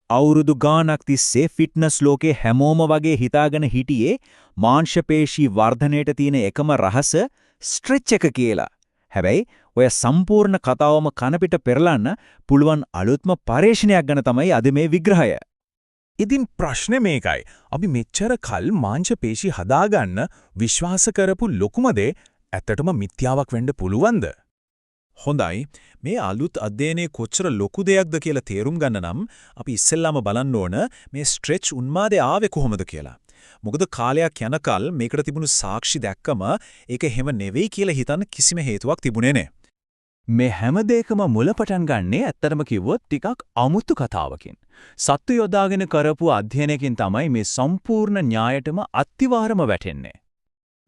අවුරුදු ගාණක් තිස්සේ ෆිට්නස් ලෝකේ හැමෝම වගේ හිතාගෙන හිටියේ මාංශපේශී වර්ධනයට තියෙන එකම රහස ස්ට්‍රෙච් එක කියලා. හැබැයි ඔය සම්පූර්ණ කතාවම කනපිට පෙරලන්න පුළුවන් අලුත්ම පරීක්ෂණයක් ගැන තමයි අද මේ විග්‍රහය. ඉතින් ප්‍රශ්නේ මේකයි. අපි මෙච්චර කල් මාංශපේශී හදාගන්න විශ්වාස කරපු ලොකුම දේ ඇත්තටම මිත්‍යාවක් වෙන්න පුළුවන්ද? හොඳයි. මේ අලුත් අධ්‍යයනයේ කොච්චර ලොකු දෙයක්ද කියලා තේරුම් ගන්න නම් අපි ඉස්සෙල්ලාම බලන්න ඕන මේ ස්ට්‍රෙච් උන්මාදේ ආවේ කොහොමද කියලා. මොකද කාලයක් යනකල් මේකට තිබුණු සාක්ෂි දැක්කම ඒක එහෙම නෙවෙයි කියලා හිතන්න කිසිම හේතුවක් තිබුණේ නැහැ. මේ හැම දෙයකම මුල පටන් ගන්නේ ඇත්තටම කිව්වොත් ටිකක් අමුතු කතාවකින්. සත්තු යොදාගෙන කරපු අධ්‍යයනයකින් තමයි මේ සම්පූර්ණ න්‍යායටම අත්තිවාරම වැටෙන්නේ.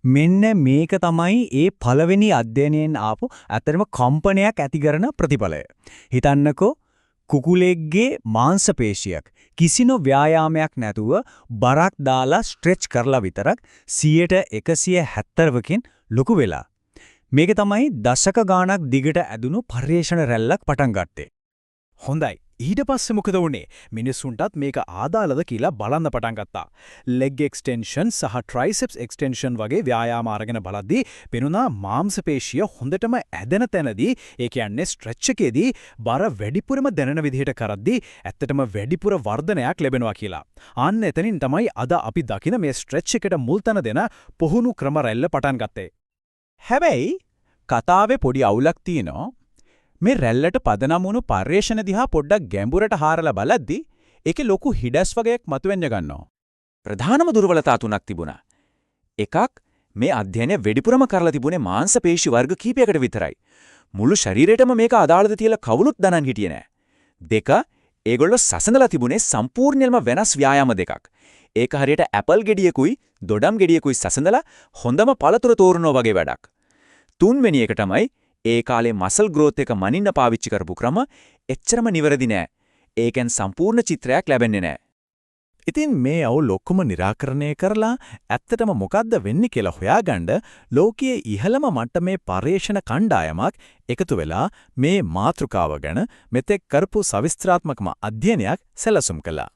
මෙන්න මේක තමයි ඒ පළවෙනි අධ්‍යයනයෙන් ආපු ඇත්තටම කම්පනයක් ඇති කරන ප්‍රතිඵලය. හිතන්නකෝ කුකුලෙක්ගේ මාංශපේශියක් කිසිම ව්‍යායාමයක් නැතුව බරක් දාලා ස්ට්‍රෙච් කරලා විතරක් 170%කින් ලොකු වෙලා. මේක තමයි දශක ගාණක් දිගට ඇදුණු පර්යේෂණ රැල්ලක් පටන් ගත්තේ. හොඳයි. ඊට පස්සේ මොකද වුනේ? මිනිස්සුන්ටත් මේක ආදාළද කියලා බලන්න පටන් ගත්තා. ලෙග් එක්ස්ටෙන්ෂන් සහ ට්‍රයිසෙප්ස් එක්ස්ටෙන්ෂන් වගේ ව්‍යායාම අරගෙන බලද්දී පෙනුණා මාංශපේශිය හොඳටම ඇදෙන තැනදී, ඒ කියන්නේ ස්ට්‍රෙච් එකේදී බර වැඩිපුරම දැනෙන විදිහට කරද්දී ඇත්තටම වැඩිපුර වර්ධනයක් ලැබෙනවා කියලා. අන්න එතනින් තමයි අද අපි දකින මේ ස්ට්‍රෙච් එකට මුල් තැන දෙන පුහුණු ක්‍රම රැල්ල පටන් ගත්තේ. හැබැයි කතාවේ පොඩි අවුලක් තියෙනවා. මේ රැල්ලට පදනම් වුණු පර්යේෂණ දිහා පොඩ්ඩක් ගැඹුරට හාරලා බලද්දී ඒකේ ලොකු හිඩස් වගේක් මතුවෙන්න ගන්නවා. ප්‍රධානම දුර්වලතා තුනක් තිබුණා. එකක් මේ අධ්‍යයනය වෙඩිපුරම කරලා තිබුණේ මාංශපේශි වර්ග කීපයකට විතරයි. මුළු ශරීරයටම මේක අදාළද කියලා කවුරුත් දනන් හිටියේ නෑ. දෙක ඒගොල්ලෝ සසඳලා තිබුණේ සම්පූර්ණයෙන්ම වෙනස් ව්‍යායාම දෙකක්. ඒක හරියට ඇපල් ගෙඩියකුයි දොඩම් ගෙඩියකුයි සසඳලා හොඳම පළතුර තෝරනවා වගේ වැඩක්. තුන්වෙනි එක තමයි ඒ කාලේ මසල් ග්‍රෝත් එක මනින්න පාවිච්චි කරපු ක්‍රම එච්චරම නිවැරදි නෑ. ඒකෙන් සම්පූර්ණ චිත්‍රයක් ලැබෙන්නේ නෑ. ඉතින් මේ අවුල් ඔක්කොම निराකරණය කරලා ඇත්තටම මොකද්ද වෙන්නේ කියලා හොයාගන්න ලෝකයේ ඉහළම මට්ටමේ පර්යේෂණ කණ්ඩායමක් එකතු වෙලා මේ මාතෘකාව ගැන මෙතෙක් කරපු සවිස්තරාත්මකම අධ්‍යයනයක් සැලසුම් කළා.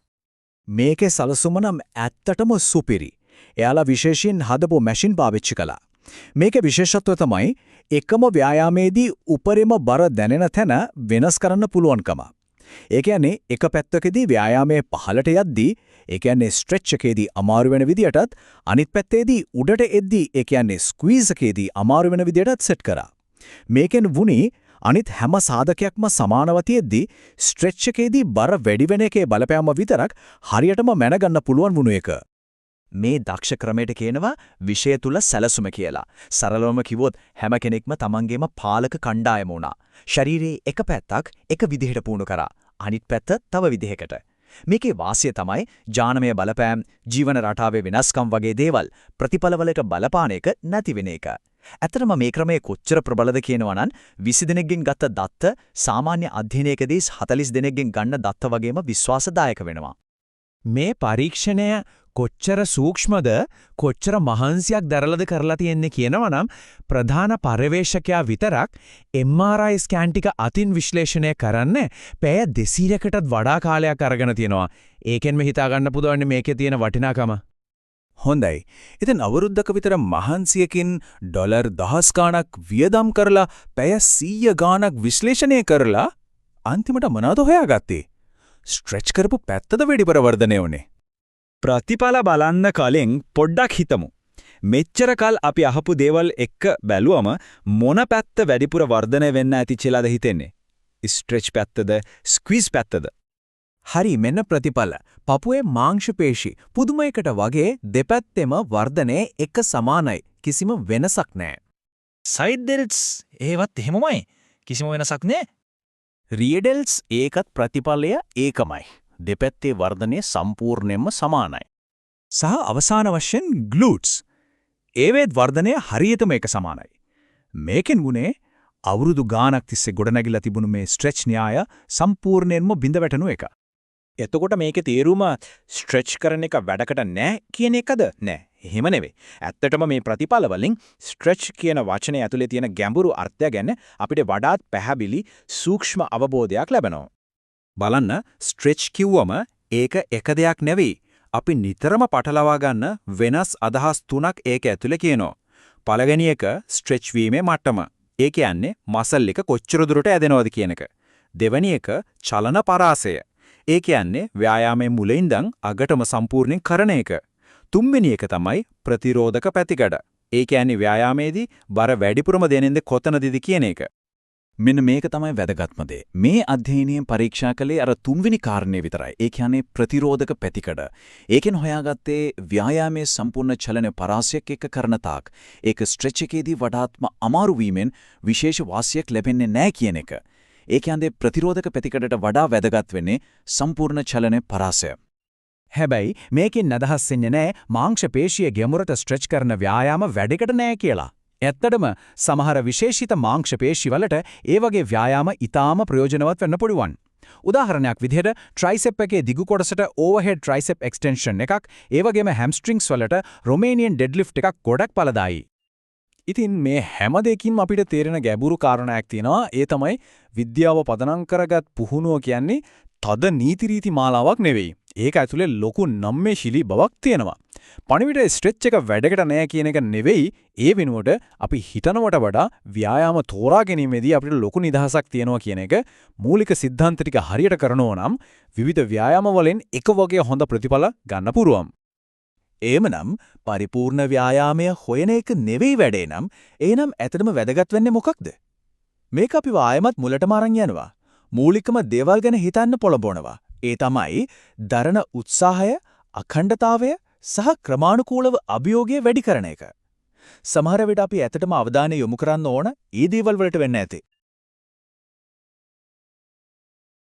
මේකේ සැලසුම නම් ඇත්තටම සුපිරි. එයාලා විශේෂයෙන් හදපු මැෂින් පාවිච්චි කළා. මේකේ විශේෂත්වය තමයි එකම ව්‍යායාමයේදී උපරිම බර දැනෙන තැන වෙනස් කරන්න පුළුවන්කම. ඒ කියන්නේ එක පැත්තකදී ව්‍යායාමයේ පහළට යද්දී, ඒ කියන්නේ ස්ට්‍රෙච් එකේදී අමාරු වෙන විදියටත්, අනිත් පැත්තේදී උඩට එද්දී, ඒ කියන්නේ ස්ක්වීස් එකේදී අමාරු වෙන විදියටත් සෙට් කරා. මේකෙන් වුණේ අනිත් හැම සාධකයක්ම සමානව තියෙද්දී ස්ට්‍රෙච් එකේදී බර වැඩි වෙන එකේ බලපෑම විතරක් හරියටම මැනගන්න පුළුවන් වුණු එක. මේ දක්ෂ ක්‍රමයට කියනවා විෂය තුල සැලසුම කියලා. සරලවම කිව්වොත් හැම කෙනෙක්ම තමන්ගේම පාලක කණ්ඩායම වුණා. ශරීරයේ එක පැත්තක් එක විදිහට පුහුණු කරා. අනිත් පැත්ත තව විදිහකට. මේකේ වාසිය තමයි ජානමය බලපෑම්, ජීවන රටාවේ වෙනස්කම් වගේ දේවල් ප්‍රතිඵලවලට බලපාන එක නැති වෙන එක. ඇත්තටම මේ ක්‍රමයේ කොච්චර ප්‍රබලද කියනවා නම් 20 දෙනෙක්ගෙන් ගත්ත දත්ත සාමාන්‍ය අධ්‍යයනයකදී 40 දෙනෙක්ගෙන් ගන්න දත්ත වගේම විශ්වාසදායක වෙනවා. මේ පරීක්ෂණය කොච්චර සූක්ෂමද, කොච්චර මහන්සියක් දරලද කරලා තියෙන්නේ කියනවා නම් ප්‍රධාන පර්යවේෂකයා විතරක් MRI ස්කෑන් ටික අතින් විශ්ලේෂණය කරන්න පැය 200කටත් වඩා කාලයක් අරගෙන තියෙනවා. ඒකෙන්ම හිතා ගන්න පුදුවන්නේ මේකේ තියෙන වටිනාකම. හොඳයි. ඉතින් අවුරුද්දක විතර මහන්සියකින් ඩොලර් දහස් ගාණක් වියදම් කරලා පැය 100 ගාණක් විශ්ලේෂණය කරලා අන්තිමට මොනවද හොයාගත්තේ? ස්ට්‍රෙච් කරපු පැත්තද වැඩිපුර වර්ධනය වුනේ? ප්‍රතිඵල බලන්න කලින් පොඩ්ඩක් හිතමු. මෙච්චර කල් අපි අහපු දේවල් එක්ක බැලුවම මොන පැත්ත වැඩිපුර වර්ධනය වෙන්න ඇති කියලාද හිතෙන්නේ? ස්ට්‍රෙච් පැත්තද, ස්ක්වීස් පැත්තද? හරි, මෙන්න ප්‍රතිඵල. පපුවේ මාංශපේශි පුදුමයකට වගේ දෙපැත්තෙම වර්ධනයේ එක සමානයි. කිසිම වෙනසක් නැහැ. සයිඩ් ඩෙල්ට්ස් ඒවත් එහෙමමයි. කිසිම වෙනසක් නැහැ. රියඩෙල්ස් ඒකත් ප්‍රතිඵලය ඒකමයි. දෙපැත්තේ වර්ධනය සම්පූර්ණයෙන්ම සමානයි. සහ අවසාන වශයෙන් ග්ලූට්ස්. ඒවෙත් වර්ධනය හරියටම එක සමානයි. මේකෙන් වුණේ අවුරුදු ගාණක් තිස්සේ ගොඩනැගිලා තිබුණු මේ ස්ට්‍රෙච් න්‍යාය සම්පූර්ණයෙන්ම බිඳ වැටෙනු එක. එතකොට මේකේ තේරුම ස්ට්‍රෙච් කරන එක වැඩකට නැහැ කියන එකද? නෑ. එහෙම නෙවෙයි. ඇත්තටම මේ ප්‍රතිඵල වලින් ස්ට්‍රෙච් කියන වචනේ ඇතුලේ තියෙන ගැඹුරු අර්ථය ගැන අපිට වඩාත් පැහැදිලි සූක්ෂම අවබෝධයක් ලැබෙනවා. බලන්න ස්ට්‍රෙච් කිව්වම ඒක එක දෙයක් නෙවෙයි. අපි නිතරම පටලවා ගන්න වෙනස් අදහස් තුනක් ඒක ඇතුලේ කියනවා. පළවෙනි එක ස්ට්‍රෙච් වීමේ මට්ටම. ඒ කියන්නේ මසල් එක කොච්චර දුරට ඇදෙනවද කියන එක. දෙවෙනි එක චලන පරාසය. ඒ කියන්නේ ව්‍යායාමයේ මුලින් ඉඳන් අගටම සම්පූර්ණයෙන් කරන එක. තුන්වෙනි එක තමයි ප්‍රතිරෝධක පැතිකඩ. ඒ කියන්නේ ව්‍යායාමයේදී බර වැඩිපුරම දෙනෙන්ද කොතනදද කියන එක. මෙන්න මේක තමයි වැදගත්ම දේ. මේ අධ්‍යයනයෙන් පරීක්ෂා කළේ අර තුන්වෙනි කාරණේ විතරයි. ඒ කියන්නේ ප්‍රතිරෝධක පැතිකඩ. ඒකෙන් හොයාගත්තේ ව්‍යායාමයේ සම්පූර්ණ චලන පරාසයක් එක්ක කරන තාක් ඒක ස්ට්‍රෙච් එකේදී වඩාත්ම අමාරු වීමෙන් විශේෂ වාසියක් ලැබෙන්නේ නැහැ කියන එක. ඒ කියන්නේ ප්‍රතිරෝධක පැතිකඩට වඩා වැදගත් වෙන්නේ සම්පූර්ණ චලන පරාසය. හැබැයි මේකෙන් අදහස් වෙන්නේ නැහැ මාංශ පේශිය ගැඹුරට ස්ට්‍රෙච් කරන ව්‍යායාම වැඩකට නැහැ කියලා. ඇත්තටම සමහර විශේෂිත මාංශ පේශිවලට ඒ වගේ ව්‍යායාම ඊටාම ප්‍රයෝජනවත් වෙන්න පුළුවන්. උදාහරණයක් විදිහට ට්‍රයිසෙප් එකේ දිගු කොටසට ඕවර්හෙඩ් ට්‍රයිසෙප් එක්ස්ටෙන්ෂන් එකක්, ඒ වගේම හැම්ස්ට්‍රින්ග්ස් වලට රොමේනියන් ඩෙඩ්ලිෆ්ට් එකක් ගොඩක් ඵලදායී. ඉතින් මේ හැම දෙකින්ම අපිට තේරෙන ගැඹුරු කාරණයක් තියෙනවා. ඒ තමයි විද්‍යාව පදනම් කරගත් පුහුණුව කියන්නේ තද නීති රීති මාලාවක් නෙවෙයි. ඒක ඇතුලේ ලොකු නම්මේශීලී බවක් තියෙනවා. පණිවිඩ ස්ට්‍රෙච් එක වැඩකට නෑ කියන එක නෙවෙයි, ඒ වෙනුවට අපි හිතනවට වඩා ව්‍යායාම තෝරා ගැනීමේදී අපිට ලොකු නිදහසක් තියෙනවා කියන එක මූලික સિદ્ધාන්ත ටික හරියට කරනවා නම් විවිධ ව්‍යායාම වලින් එක වගේ හොඳ ප්‍රතිඵල ගන්න පුළුවන්. එහෙමනම් පරිපූර්ණ ව්‍යායාමය හොයන එක නෙවෙයි වැඩේ නම් එහෙනම් ඇත්තටම වැදගත් වෙන්නේ මොකක්ද? මේක අපි ආයමත් මුලටම අරන් යනවා. මූලිකම දේවල් ගැන හිතන්න පොළඹවනවා. ඒ තමයි දරණ උත්සාහය, අඛණ්ඩතාවය සහ ක්‍රමානුකූලව අභියෝගය වැඩි කරන එක. සමහර විට අපි ඇත්තටම අවධානය යොමු කරන්න ඕන ඒ දේවල් වලට වෙන්න ඇති.